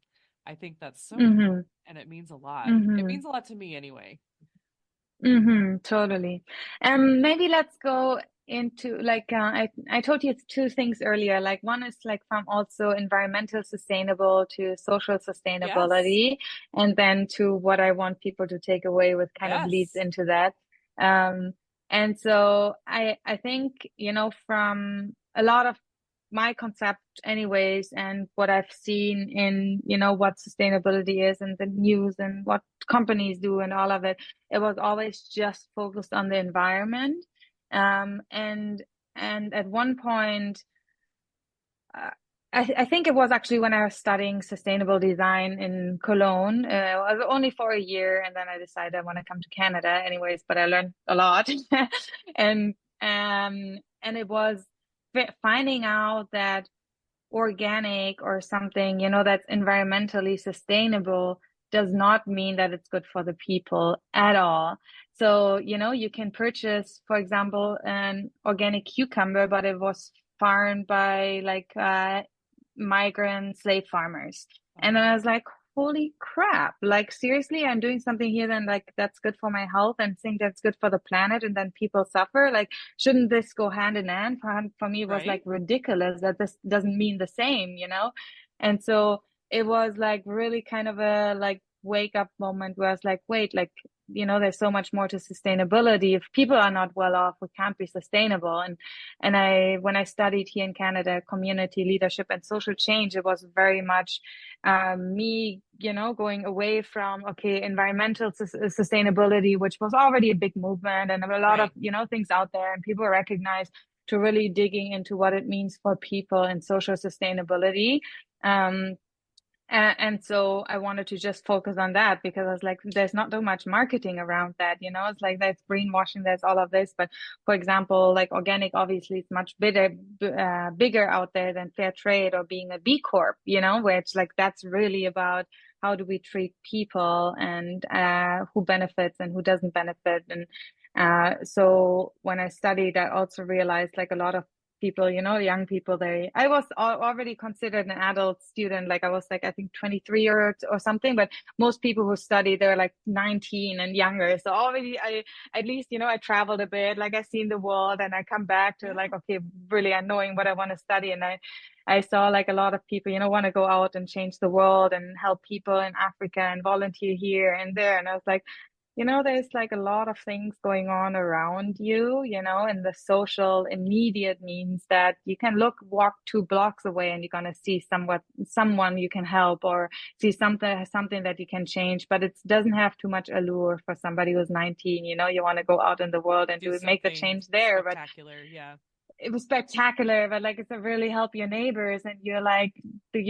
I think that's so Mm-hmm. important, and it means a lot. It Mm-hmm. means a lot to me anyway. Mm-hmm, totally. Maybe let's go into like I told you 2 things earlier. Like one is like from also environmental sustainable to social Yes. sustainability, and then to what I want people to take away, with kind of leads Yes. into that. Um, and so I think, from a lot of my concept anyways, and what I've seen in, what sustainability is and the news and what companies do and all of it, it was always just focused on the environment. And at one point, uh, I think it was actually when I was studying sustainable design in Cologne. It was only for a year, and then I decided I want to come to Canada anyways, but I learned a lot. and and it was finding out that organic or something, that's environmentally sustainable does not mean that it's good for the people at all. So, you can purchase, for example, an organic cucumber, but it was farmed by like migrant slave farmers. And then I was like, holy crap, like seriously, I'm doing something here then like that's good for my health and think that's good for the planet, and then people suffer. Like, shouldn't this go hand in hand? For me, it was like Right. ridiculous that this doesn't mean the same. And so it was like really kind of a like wake up moment where I was like, wait, like, there's so much more to sustainability. If people are not well off, we can't be sustainable. And when I studied here in Canada, community leadership and social change, it was very much me, going away from, okay, environmental sustainability, which was already a big movement and a lot of, Right. things out there and people recognize, to really digging into what it means for people and social sustainability. Um, and so I wanted to just focus on that, because I was like, there's not so much marketing around that. It's like there's greenwashing, there's all of this. But for example, like organic, obviously, it's much bigger out there than fair trade or being a B Corp, where it's like that's really about how do we treat people, and who benefits and who doesn't benefit. And so when I studied, I also realized like a lot of people, young people, I was already considered an adult student. Like I was like, I think 23 or something, but most people who study, they're like 19 and younger. So already at least, I traveled a bit, like I seen the world, and I come back to Yeah. like, okay, really knowing what I want to study. And I saw like a lot of people, want to go out and change the world and help people in Africa and volunteer here and there. And I was like, there's like a lot of things going on around you, and the social immediate means that you can walk 2 blocks away and you're gonna see someone you can help or see something that you can change. But it doesn't have too much allure for somebody who's 19. You want to go out in the world and Do make the something change there. But spectacular. Yeah. it was spectacular, but like it's to really help your neighbors and you're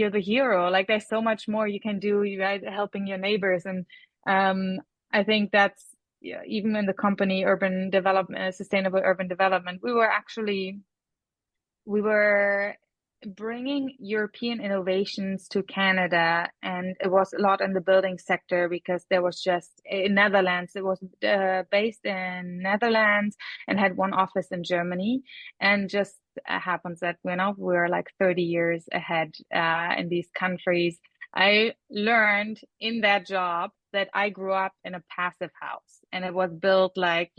the hero. Like there's so much more you can do, right? Helping your neighbors. And I think that's, yeah, even in the company urban development, sustainable urban development, we were bringing European innovations to Canada, and it was a lot in the building sector because there was just in Netherlands. It was based in Netherlands and had one office in Germany, and just happens that we're like 30 years ahead in these countries. I learned in that job that I grew up in a passive house, and it was built like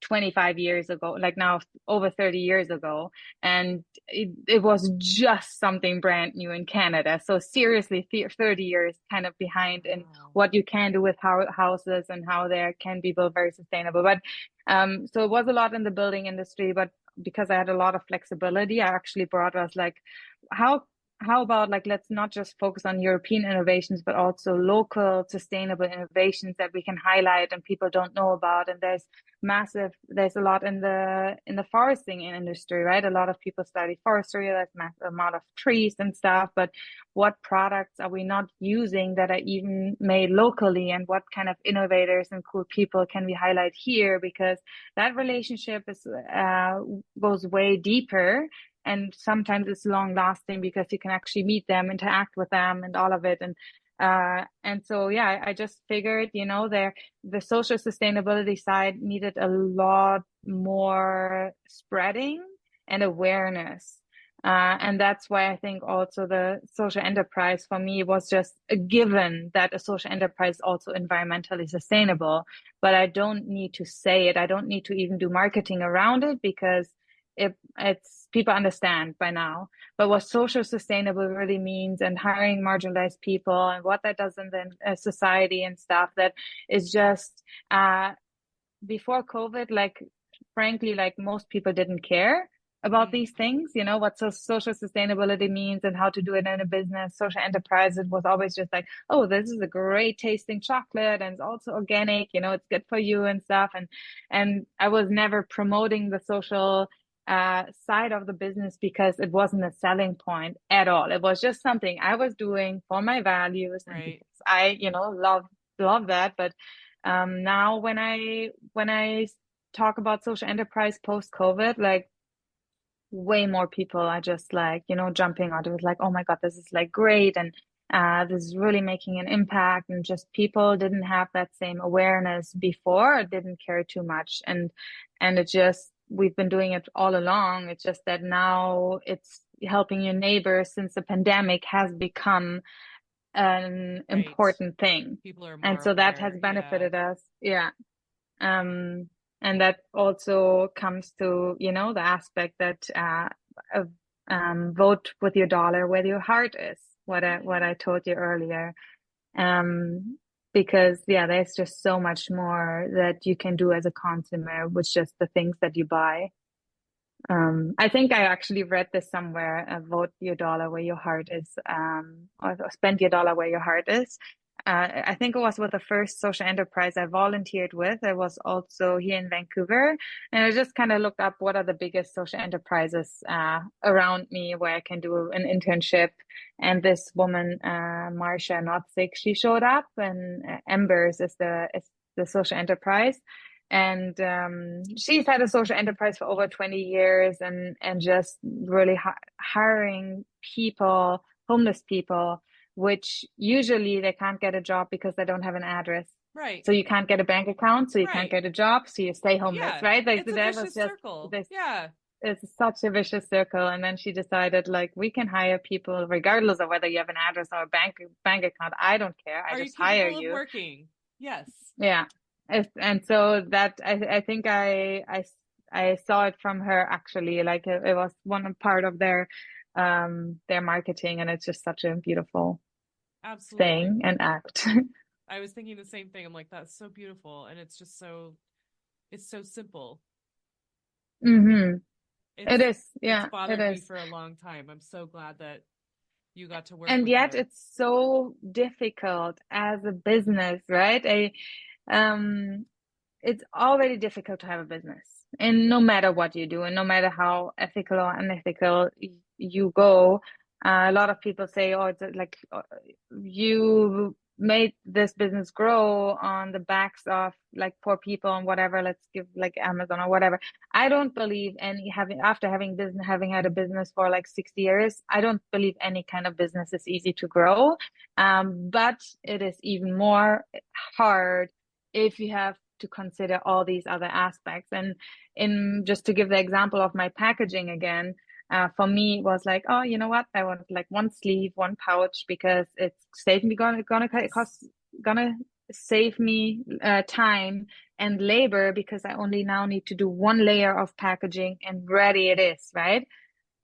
25 years ago, like now over 30 years ago, and it was just something brand new in Canada. So seriously, 30 years kind of behind in what you can do with houses and how they can be built very sustainable. But so it was a lot in the building industry, but because I had a lot of flexibility, I actually brought us like, how about like, let's not just focus on European innovations, but also local sustainable innovations that we can highlight and people don't know about. And there's a lot in the foresting industry, right? A lot of people study forestry, there's massive amount of trees and stuff, but what products are we not using that are even made locally, and what kind of innovators and cool people can we highlight here? Because that relationship goes way deeper. And sometimes it's long lasting because you can actually meet them, interact with them, and all of it. And so, yeah, I just figured, the social sustainability side needed a lot more spreading and awareness. And that's why I think also the social enterprise for me was just a given that a social enterprise is also environmentally sustainable. But I don't need to say it. I don't need to even do marketing around it because it's people understand by now. But what social sustainable really means, and hiring marginalized people, and what that does in the society and stuff, that is just before COVID, like frankly, like most people didn't care about these things, what social sustainability means and how to do it in a business. Social enterprise, it was always just like, oh, this is a great tasting chocolate and it's also organic, it's good for you and stuff. And I was never promoting the social side of the business because it wasn't a selling point at all. It was just something I was doing for my values, and Right. because I, love that. But now when I talk about social enterprise post COVID, like way more people are just like, jumping out. It was like, oh my God, this is like great. And this is really making an impact. And just people didn't have that same awareness before, didn't care too much. And it just, we've been doing it all along. It's just that now it's helping your neighbors since the pandemic has become an important thing. People are more And so that has aware. benefited us. Yeah. And that also comes to, the aspect that vote with your dollar where your heart is, what I told you earlier. Because there's just so much more that you can do as a consumer with just the things that you buy. I think I actually read this somewhere, vote your dollar where your heart is, or spend your dollar where your heart is. I think it was with the first social enterprise I volunteered with. I was also here in Vancouver, and I just kind of looked up what are the biggest social enterprises around me where I can do an internship. And this woman, Marcia Notzik, she showed up, and Embers is the social enterprise. And she's had a social enterprise for over 20 years, and just really hiring people, homeless people, which usually they can't get a job because they don't have an address. Right. So you can't get a bank account, so you can't Right. get a job, so you stay homeless, Yeah. right? Like It's a that vicious was just circle. this. Yeah. It's such a vicious circle. And then she decided, like, we can hire people regardless of whether you have an address or a bank account. I don't care. I Are just you hire capable of you. working? Yes. Yeah. And so that I think I saw it from her, actually. Like it was one part of their marketing, and it's just such a beautiful Absolutely. thing and act. I was thinking the same thing. I'm like, that's so beautiful. And it's just it's so simple. Mm-hmm. It It's, is. it's Yeah, it bothered me is. for a long time. I'm so glad that you got to work And with yet it. it's so difficult as a business, right? Um, it's already difficult to have a business. And no matter what you do, and no matter how ethical or unethical you go, a lot of people say, oh, it's like you made this business grow on the backs of like poor people and whatever. Let's give like Amazon or whatever. I don't believe any having after having had a business for like 60 years, I don't believe any kind of business is easy to grow. But it is even more hard if you have to consider all these other aspects. And in just to give the example of my packaging again, for me it was like, oh, you know what? I want like one sleeve, one pouch because it's saved me gonna cost gonna save me time and labor because I only now need to do one layer of packaging and ready it is, right?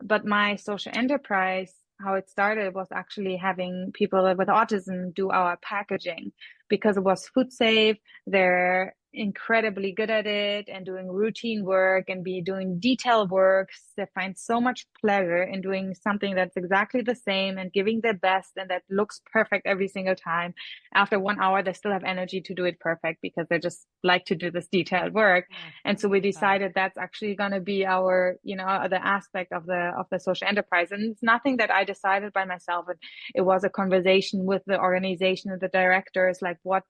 But my social enterprise, how it started was actually having people with autism do our packaging because it was food safe. They're incredibly good at it and doing routine work and be doing detail work. They find so much pleasure in doing something that's exactly the same and giving their best and that looks perfect every single time. After 1 hour, they still have energy to do it perfect because they just like to do this detailed work. Oh, And I so we love that. decided that's actually going to be our, the aspect of the social enterprise. And it's nothing that I decided by myself. It was a conversation with the organization and the directors, like what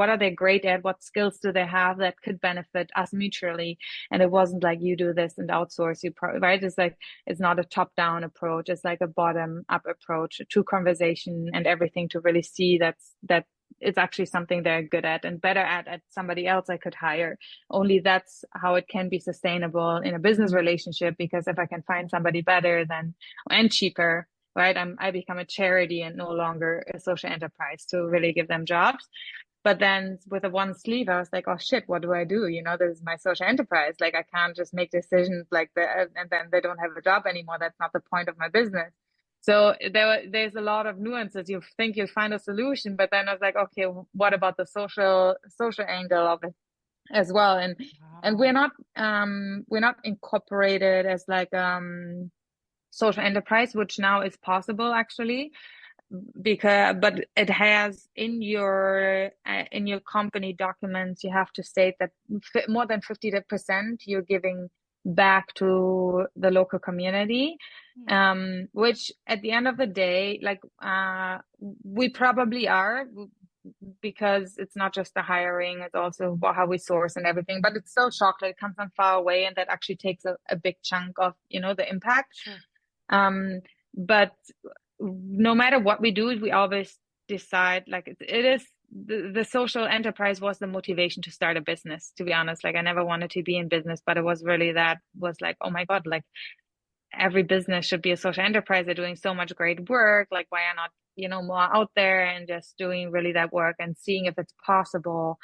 are they great at? What skills do they have that could benefit us mutually? And it wasn't like you do this and outsource right? It's like, it's not a top down approach. It's like a bottom up approach to conversation and everything to really see that it's actually something they're good at and better at somebody else I could hire. Only that's how it can be sustainable in a business relationship, because if I can find somebody better than and cheaper, right? I become a charity and no longer a social enterprise to really give them jobs. But then with a one sleeve, I was like, oh shit, what do I do? This is my social enterprise. Like I can't just make decisions like that and then they don't have a job anymore. That's not the point of my business. So there's a lot of nuances. You think you'll find a solution, but then I was like, okay, what about the social angle of it as well? And Wow. we're not incorporated as like social enterprise, which now is possible actually, because but it has in your company documents you have to state that more than 50% you're giving back to the local community, Hmm. which at the end of the day, like we probably are, because it's not just the hiring, it's also how we source and everything, but it's still chocolate, it comes from far away, and that actually takes a big chunk of the impact. Sure. um but no matter what we do, we always decide like it is the social enterprise was the motivation to start a business, to be honest. Like I never wanted to be in business, but it was really that was like, oh my God, like every business should be a social enterprise. They're doing so much great work. Like why are not, more out there and just doing really that work and seeing if it's possible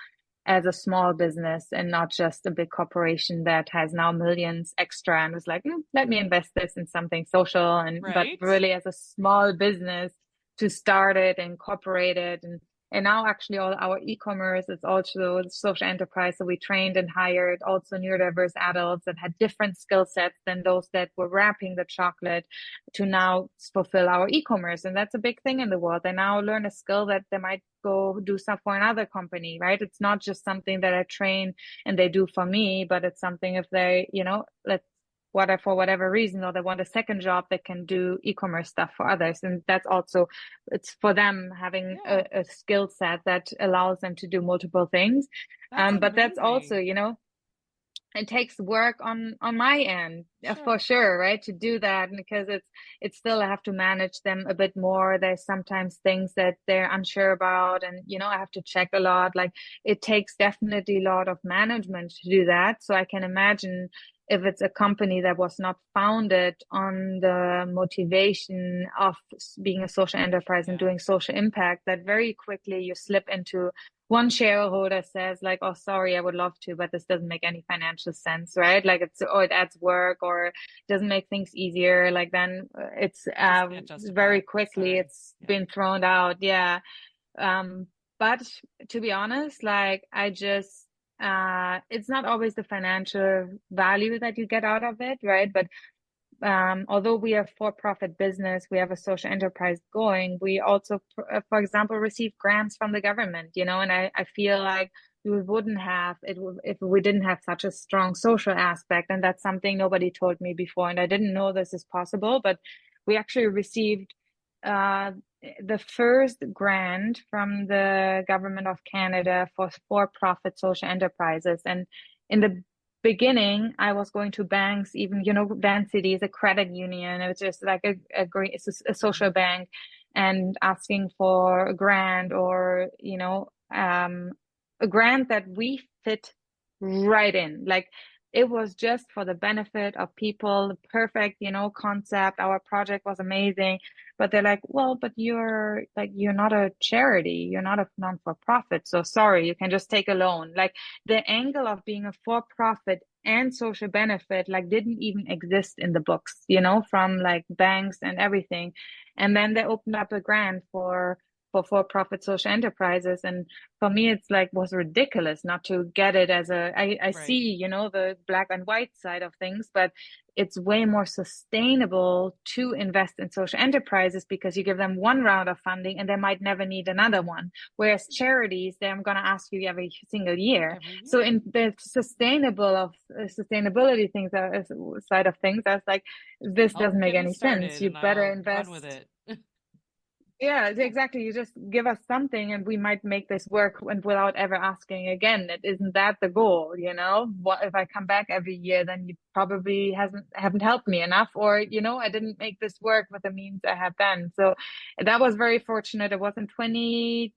as a small business and not just a big corporation that has now millions extra and was like, let me invest this in something social. But Right? really as a small business to start it, incorporate it, and now actually all our e-commerce is also social enterprise. So we trained and hired also neurodiverse adults that had different skill sets than those that were wrapping the chocolate to now fulfill our e-commerce. And that's a big thing in the world. They now learn a skill that they might go do stuff for another company, right? It's not just something that I train and they do for me, but it's something if they, for whatever reason, or they want a second job that can do e-commerce stuff for others. And that's also, it's for them having Yeah. a skill set that allows them to do multiple things. That's But that's also, amazing. it takes work on my end, for Sure. sure, right, to do that, because it's still I have to manage them a bit more. There's sometimes things that they're unsure about, and I have to check a lot. Like it takes definitely a lot of management to do that. So I can imagine if it's a company that was not founded on the motivation of being a social enterprise and Yeah. doing social impact, that very quickly you slip into one shareholder says like, oh, sorry, I would love to, but this doesn't make any financial sense, right? Like it adds work or doesn't make things easier. Like then it's Just can't justify very it. quickly Sorry. it's Yeah. been thrown out. Yeah. But to be honest, like I just it's not always the financial value that you get out of it, right? But although we are for-profit business, we have a social enterprise going, we also, for example, receive grants from the government, you know, and I feel like we wouldn't have it if we didn't have such a strong social aspect. And that's something nobody told me before. And I didn't know this is possible, but we actually received the first grant from the government of Canada for-profit social enterprises. And in the beginning, I was going to banks, even, you know, Vancity is a credit union. It was just like a social bank, and asking for a grant, or, you know, a grant that we fit right in. Like, it was just for the benefit of people, perfect, you know, concept. Our project was amazing, but they're like, well, but you're not a charity, you're not a non-for-profit, so sorry, you can just take a loan. Like, the angle of being a for-profit and social benefit like didn't even exist in the books, you know, from like banks and everything. And then they opened up a grant for-profit social enterprises, and for me it's like was ridiculous not to get it as I Right. see, you know, the black and white side of things, but it's way more sustainable to invest in social enterprises because you give them one round of funding and they might never need another one, whereas charities, they're going to ask you every single year. So in the sustainability things side of things, I was like, this doesn't make any sense. You better invest. Run with it. Yeah, exactly. You just give us something and we might make this work, and without ever asking again. Isn't that the goal, you know? What if I come back every year, then you probably haven't helped me enough, or, you know, I didn't make this work with the means I had then. So that was very fortunate. It was in 2020,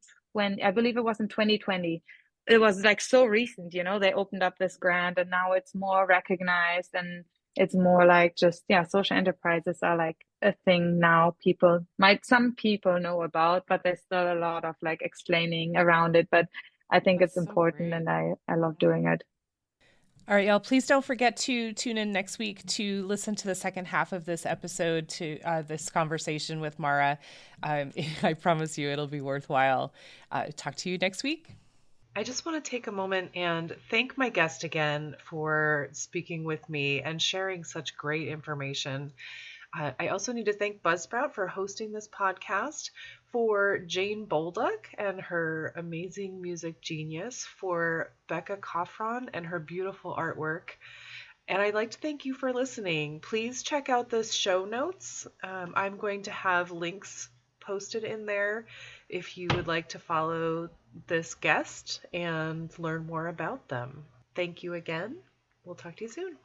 I believe it was in 2020. It was like so recent, you know, they opened up this grant and now it's more recognized, and it's more like just, yeah, social enterprises are like a thing now. Some people know about, but there's still a lot of like explaining around it. But I think it's important, and I love doing it. All right, y'all, please don't forget to tune in next week to listen to the second half of this episode, to this conversation with Mara. I promise you it'll be worthwhile. Talk to you next week. I just want to take a moment and thank my guest again for speaking with me and sharing such great information. I also need to thank Buzzsprout for hosting this podcast, for Jane Bolduck and her amazing music genius, for Becca Coffron and her beautiful artwork. And I'd like to thank you for listening. Please check out the show notes. I'm going to have links posted in there if you would like to follow this guest and learn more about them. Thank you again. We'll talk to you soon.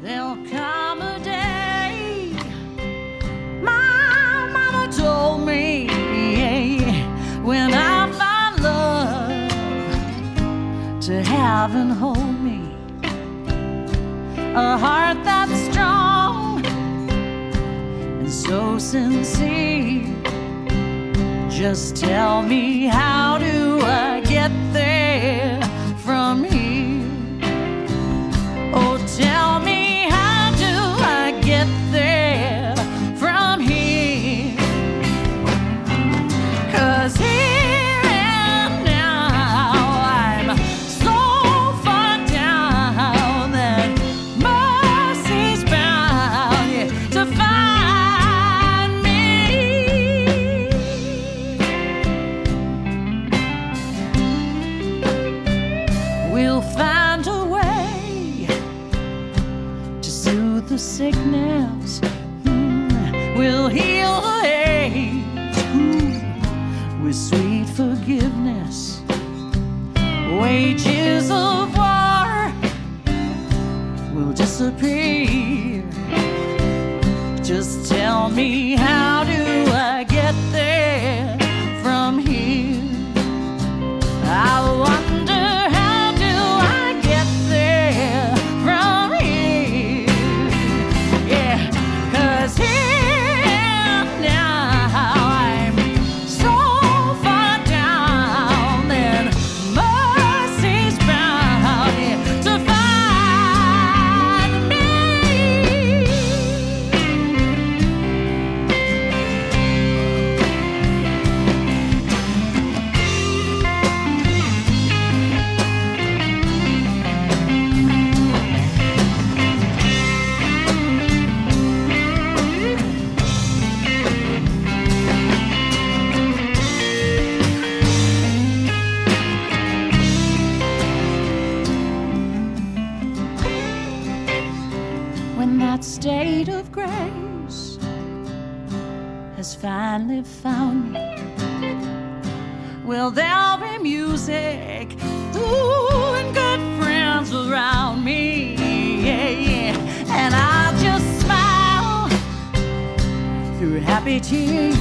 There'll come a day, my mama told me, when I find love to have and hold me, a heart that's strong and so sincere. Just tell me, how do I get there from here? Oh, tell me, how do I get there from here? 'Cause here and now I'm so far down that mercy's bound to find me. finally found me, well, there'll be music, ooh, and good friends around me, yeah, yeah. And I'll just smile through happy tears